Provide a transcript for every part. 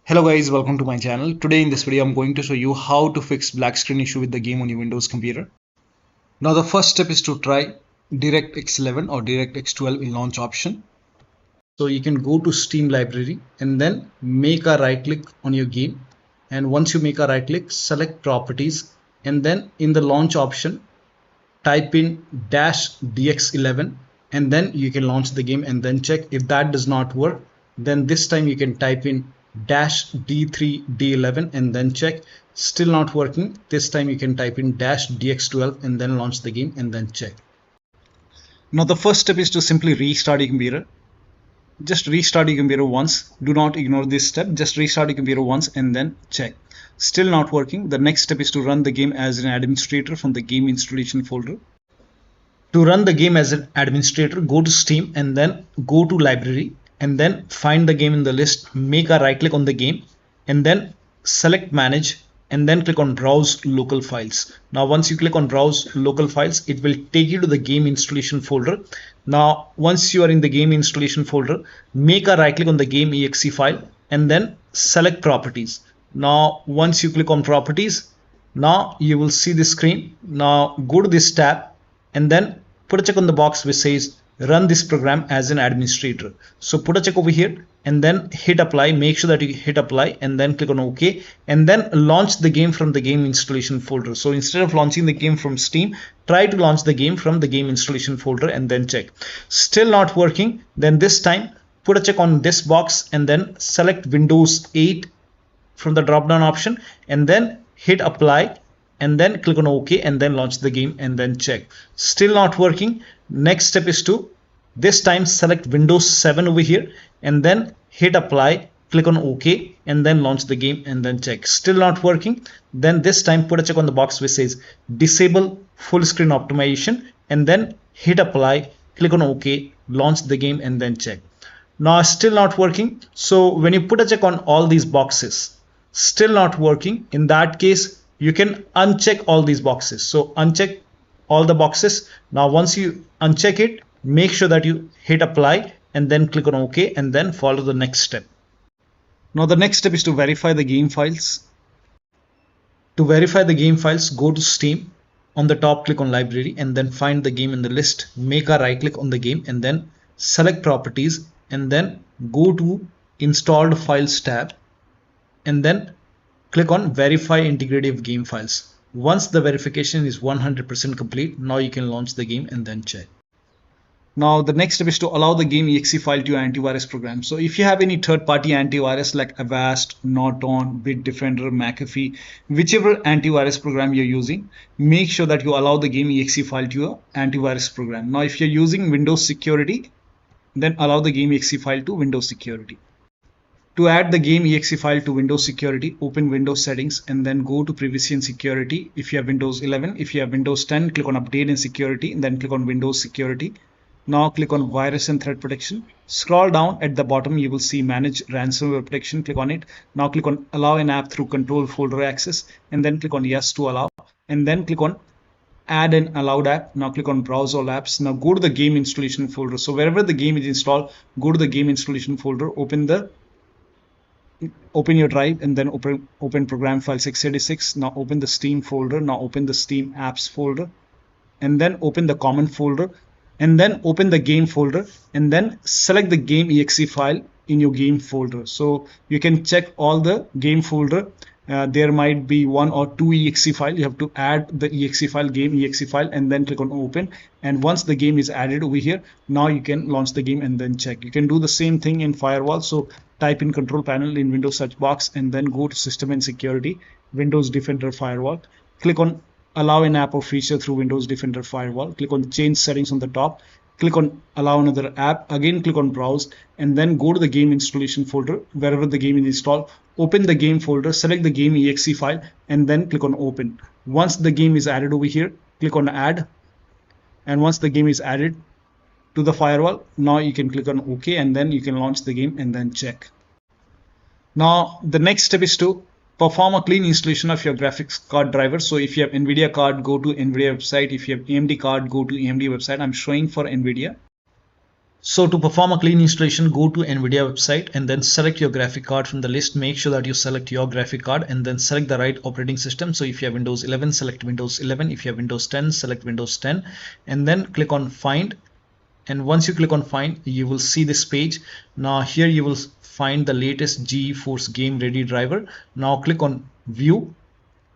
Hello guys, welcome to my channel. Today in this video I'm going to show you how to fix black screen issue with the game on your Windows computer. Now the first step is to try DirectX 11 or DirectX 12 in launch option. So you can go to Steam library and then make a right click on your game, and once you make a right click, select properties, and then in the launch option type in -dx11 and then you can launch the game and then check. If that does not work, then this time you can type in -d3d11 and then check. Still not working, this time you can type in -dx12 and then launch the game and then check. Now the first step is to simply restart your computer. Just restart your computer once. Do not ignore this step. Just restart your computer once and then check. Still not working. The next step is to run the game as an administrator from the game installation folder. To run the game as an administrator, go to Steam and then go to library and then find the game in the list. Make a right click on the game and then select manage and then click on browse local files. Now once you click on browse local files, it will take you to the game installation folder. Now once you are in the game installation folder, make a right click on the game exe file and then select properties. Now once you click on properties, now you will see this screen. Now go to this tab and then put a check on the box which says run this program as an administrator. So put a check over here and then hit apply. Make sure that you hit apply and then click on OK and then launch the game from the game installation folder. So instead of launching the game from Steam, try to launch the game from the game installation folder and then check. Still not working, then this time put a check on this box and then select Windows 8 from the drop down option and then hit apply and then click on OK and then launch the game and then check. Still not working. Next step is to this time select Windows 7 over here and then hit apply, click on OK and then launch the game and then check. Still not working. Then this time put a check on the box which says disable full screen optimization and then hit apply, click on OK, launch the game and then check. Now still not working. So when you put a check on all these boxes, still not working, in that case you can uncheck all these boxes. So uncheck all the boxes. Now once you uncheck it, make sure that you hit apply and then click on OK and then follow the next step. Now the next step is to verify the game files. To verify the game files, go to Steam. On the top, click on library and then find the game in the list. Make a right click on the game and then select properties and then go to installed files tab and then click on verify integrity of game files. Once the verification is 100% complete, now you can launch the game and then check. Now the next step is to allow the game exe file to your antivirus program. So if you have any third-party antivirus like Avast, Norton, Bitdefender, McAfee, whichever antivirus program you're using, make sure that you allow the game exe file to your antivirus program. Now if you're using Windows Security, then allow the game exe file to Windows Security. To add the game exe file to Windows Security, open Windows Settings and then go to Privacy and Security. If you have Windows 11, if you have Windows 10, click on Update and Security and then click on Windows Security. Now click on Virus and Threat Protection. Scroll down at the bottom, you will see Manage Ransomware Protection. Click on it. Now click on Allow an app through Control Folder Access and then click on Yes to allow and then click on Add an allowed app. Now click on Browse all apps. Now go to the game installation folder. So wherever the game is installed, go to the game installation folder, open your drive and then open program file 686. Now open the Steam folder. Now open the Steam apps folder and then open the common folder and then open the game folder and then select the game exe file in your game folder. So you can check all the game folder. There might be one or two exe file. You have to add the exe file, game exe file, and then click on open. And once the game is added over here, now you can launch the game and then check. You can do the same thing in Firewall. So type in control panel in Windows search box and then go to System and Security, Windows Defender Firewall. Click on allow an app or feature through Windows Defender Firewall. Click on change settings on the top. Click on allow another app. Again click on browse and then go to the game installation folder. Wherever the game is installed, open the game folder, select the game exe file and then click on open. Once the game is added over here, click on add, and once the game is added to the firewall, now you can click on OK and then you can launch the game and then check. Now the next step is to perform a clean installation of your graphics card driver. So if you have NVIDIA card, go to NVIDIA website. If you have AMD card, go to AMD website. I'm showing for NVIDIA. So to perform a clean installation, go to NVIDIA website and then select your graphic card from the list. Make sure that you select your graphic card and then select the right operating system. So if you have Windows 11, select Windows 11. If you have Windows 10, select Windows 10 and then click on Find. And once you click on Find, you will see this page. Now here you will find the latest GeForce Game Ready driver. Now click on View,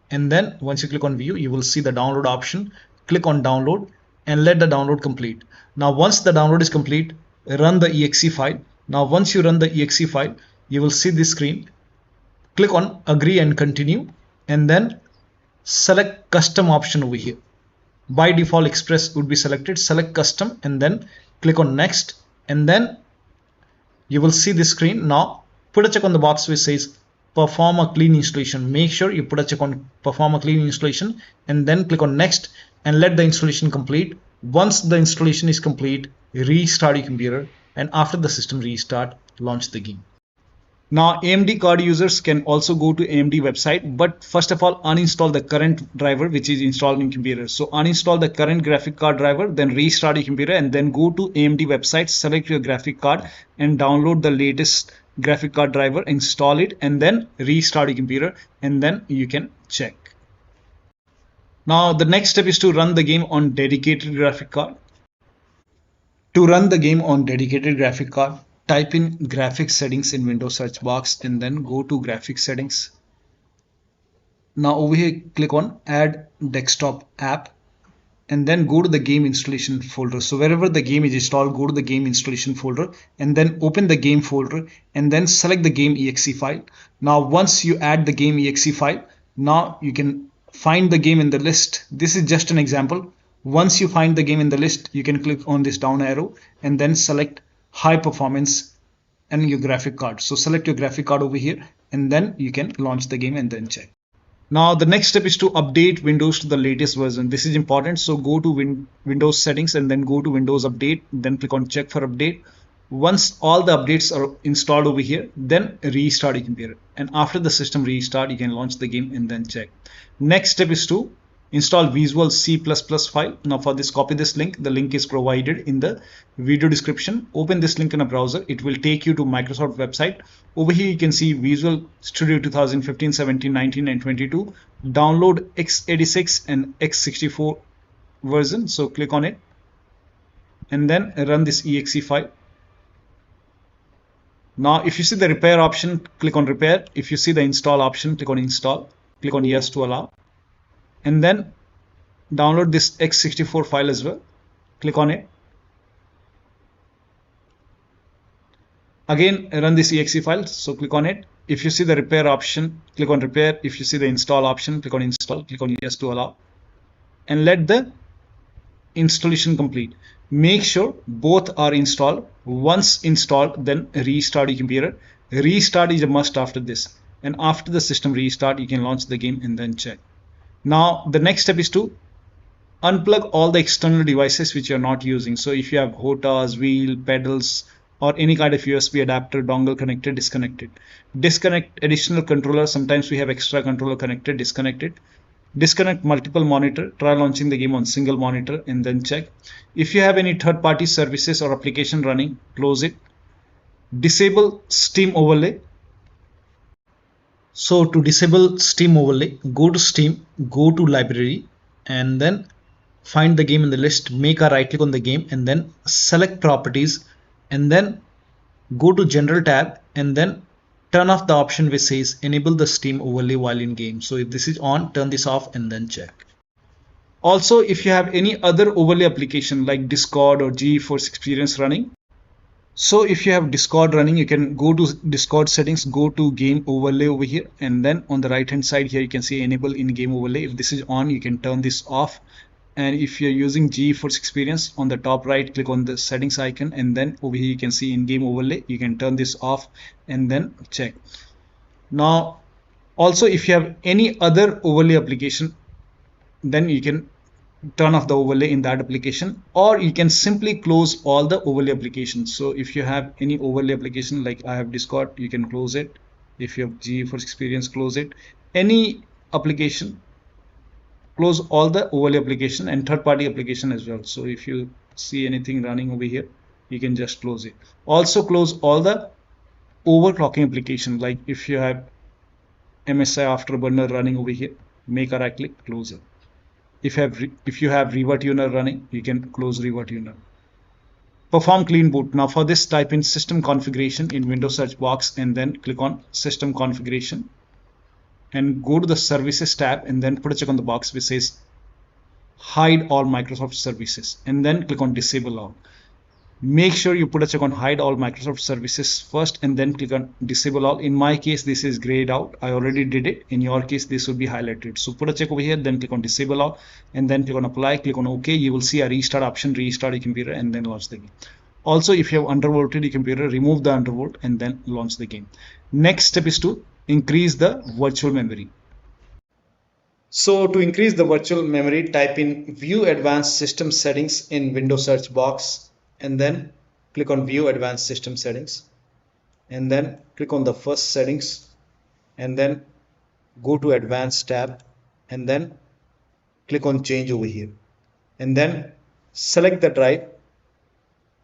and then once you click on View, you will see the download option. Click on Download and let the download complete. Now once the download is complete, run the exe file. Now once you run the exe file, you will see this screen. Click on Agree and Continue and then select Custom option over here. By default Express would be selected. Select Custom and then click on Next, and then you will see this screen. Now put a check on the box which says perform a clean installation. Make sure you put a check on perform a clean installation and then click on Next and let the installation complete. Once the installation is complete, restart your computer, and after the system restart, launch the game. Now AMD card users can also go to AMD website, but first of all uninstall the current driver which is installed in computer. So uninstall the current graphic card driver, then restart your computer and then go to AMD website, select your graphic card and download the latest graphic card driver, install it and then restart your computer, and then you can check. Now the next step is to run the game on dedicated graphic card. To run the game on dedicated graphic card, type in graphics settings in Windows search box and then go to graphics settings. Now over here click on add desktop app and then go to the game installation folder. So wherever the game is installed, go to the game installation folder and then open the game folder and then select the game exe file. Now once you add the game exe file, now you can find the game in the list. This is just an example. Once you find the game in the list, you can click on this down arrow and then select high performance and your graphic card. So select your graphic card over here and then you can launch the game and then check. Now the next step is to update Windows to the latest version. This is important. So go to Windows settings and then go to Windows update, then click on check for update. Once all the updates are installed over here, then restart your computer, and after the system restart you can launch the game and then check. Next step is to install Visual C++ file. Now for this, copy this link. The link is provided in the video description. Open this link in a browser. It will take you to Microsoft website. Over here you can see Visual Studio 2015, 17, 19 and 22. Download x86 and x64 version. So click on it and then run this exe file. Now if you see the repair option, click on repair. If you see the install option, click on install. Click on yes to allow. And then download this x64 file as well. Click on it. Again run this exe file, so click on it. If you see the repair option, click on repair. If you see the install option, click on install. Click on yes to allow and let the installation complete. Make sure both are installed. Once installed, then restart your computer. Restart is a must after this, and after the system restart you can launch the game and then check. Now the next step is to unplug all the external devices which you are not using. So if you have HOTAs, wheel, pedals or any kind of USB adapter, dongle connected, disconnect it. Disconnect additional controller. Sometimes we have extra controller connected, disconnect it. Disconnect multiple monitor. Try launching the game on single monitor and then check. If you have any third-party services or application running, close it. Disable Steam overlay. So to disable Steam overlay, go to Steam, go to library and then find the game in the list, make a right click on the game and then select properties and then go to general tab and then turn off the option which says enable the Steam overlay while in game. So if this is on, turn this off and then check. Also, if you have any other overlay application like Discord or GeForce Experience running, so if you have Discord running, you can go to Discord settings, go to game overlay over here and then on the right hand side here you can see enable in-game overlay. If this is on, you can turn this off. And if you're using GeForce Experience, on the top right click on the settings icon and then over here you can see in-game overlay. You can turn this off and then check. Now also if you have any other overlay application, then you can turn off the overlay in that application, or you can simply close all the overlay applications. So if you have any overlay application like I have Discord, you can close it. If you have GeForce Experience, close it. Any application, close all the overlay application and third-party application as well. So if you see anything running over here, you can just close it. Also close all the overclocking application, like if you have MSI Afterburner running over here, make a right click, close it. If you have ReverTuner running, you can close ReverTuner. Perform clean boot. Now for this, type in system configuration in Windows search box and then click on system configuration and go to the services tab and then put a check on the box which says hide all Microsoft services and then click on disable all. Make sure you put a check on hide all Microsoft services first and then click on disable all. In my case, this is grayed out. I already did it. In your case, this will be highlighted. So put a check over here, then click on disable all and then click on apply, click on OK. You will see a restart option, restart your computer and then launch the game. Also, if you have undervolted your computer, remove the undervolt and then launch the game. Next step is to increase the virtual memory. So to increase the virtual memory, type in view advanced system settings in Windows search box and then click on view advanced system settings and then click on the first settings and then go to advanced tab and then click on change over here and then select the drive.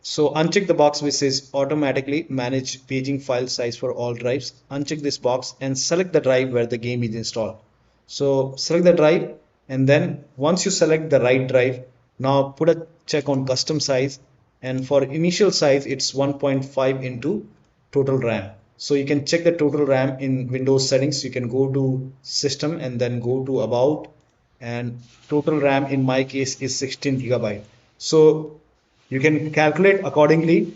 So uncheck the box which says automatically manage paging file size for all drives. Uncheck this box and select the drive where the game is installed. So select the drive and then once you select the right drive, now put a check on custom size, and for initial size it's 1.5 into total RAM. So you can check the total RAM in Windows settings. You can go to system and then go to about, and total RAM in my case is 16 GB. So you can calculate accordingly.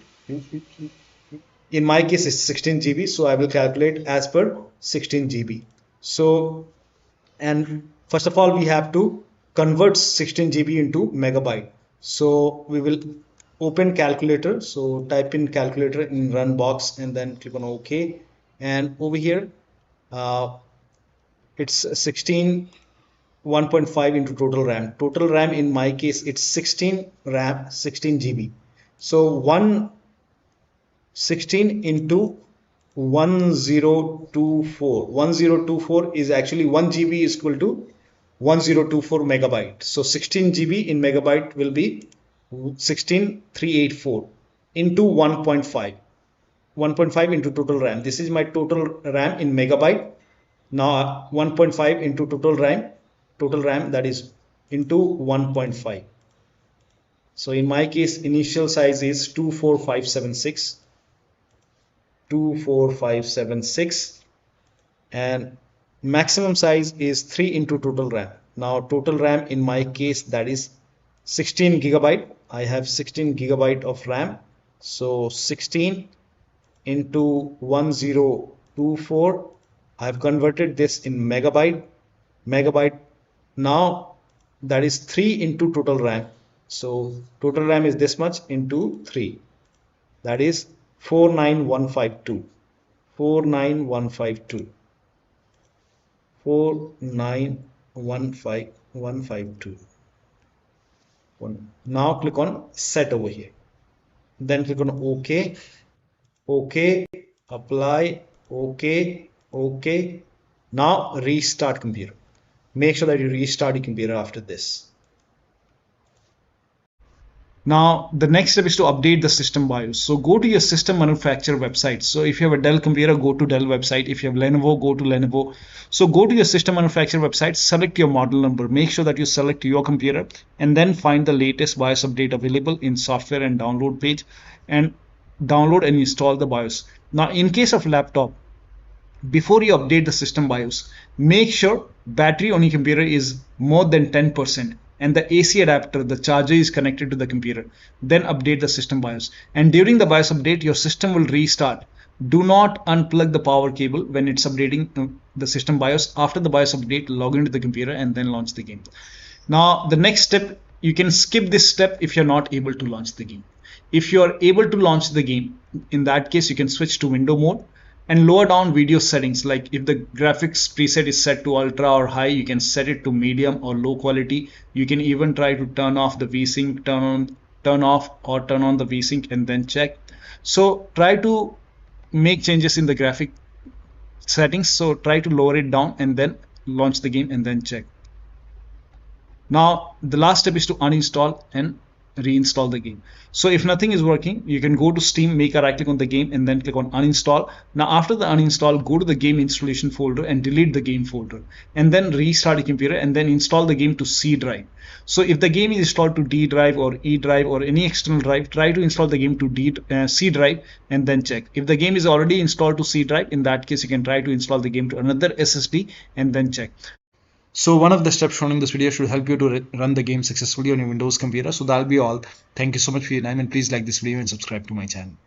In my case it's 16 GB, so I will calculate as per 16 GB. So, and first of all we have to convert 16 GB into megabyte. So we will open calculator. So type in calculator in run box and then click on OK. And over here it's 1.5 into total RAM. Total RAM in my case it's 16 GB. So 16 into 1024 is actually 1 GB is equal to 1024 megabyte. So 16 GB in megabyte will be 16384 into 1.5 into total RAM. This is my total RAM in megabyte. Now 1.5 into total RAM that is into 1.5. So in my case initial size is 24576 and maximum size is 3 into total RAM. Now total RAM in my case that is 16 GB. I have 16 GB of RAM. So 16 into 1024. I have converted this in megabyte. Now that is 3 into total RAM. So total RAM is this much into 3. That is 49152. 49152. Now click on set over here. Then click on OK. OK. Apply. OK. OK. Now restart computer. Make sure that you restart your computer after this. Now the next step is to update the system BIOS. So go to your system manufacturer website. So if you have a Dell computer, go to Dell website. If you have Lenovo, go to Lenovo. So go to your system manufacturer website, select your model number, make sure that you select your computer and then find the latest BIOS update available in software and download page and download and install the BIOS. Now in case of laptop, before you update the system BIOS, make sure battery on your computer is more than 10% and the AC adapter, the charger, is connected to the computer. Then update the system BIOS. And during the BIOS update, your system will restart. Do not unplug the power cable when it's updating the system BIOS. After the BIOS update, log into the computer and then launch the game. Now the next step, you can skip this step if you're not able to launch the game. If you are able to launch the game, in that case you can switch to window mode and lower down video settings. Like if the graphics preset is set to ultra or high, you can set it to medium or low quality. You can even try to turn off the VSync, turn off or turn on the VSync and then check. So try to make changes in the graphic settings. So try to lower it down and then launch the game and then check. Now the last step is to uninstall and reinstall the game. So if nothing is working, you can go to Steam, make a right click on the game, and then click on uninstall. Now after the uninstall, go to the game installation folder and delete the game folder, and then restart your computer and then install the game to C drive. So if the game is installed to D drive or E drive or any external drive, try to install the game to C drive and then check. If the game is already installed to C drive, in that case you can try to install the game to another SSD and then check. So one of the steps shown in this video should help you to run the game successfully on your Windows computer. So that'll be all. Thank you so much for your time, and please like this video and subscribe to my channel.